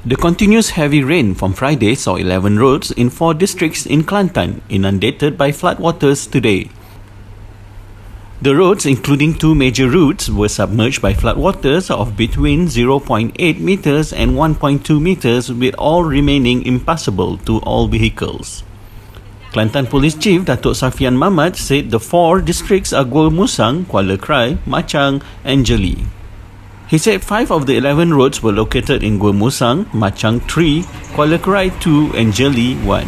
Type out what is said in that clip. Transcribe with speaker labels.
Speaker 1: The continuous heavy rain from Friday saw 11 roads in 4 districts in Kelantan inundated by floodwaters today. The roads, including 2 major routes, were submerged by floodwaters of between 0.8 meters and 1.2 meters, with all remaining impassable to all vehicles. Kelantan Police Chief Datuk Shafien Mamat said the 4 districts are Gua Musang, Kuala Krai, Machang and Jeli. He said 5 of the 11 roads were located in Gua Musang, Machang 3, Kuala Krai 2 and Jeli 1.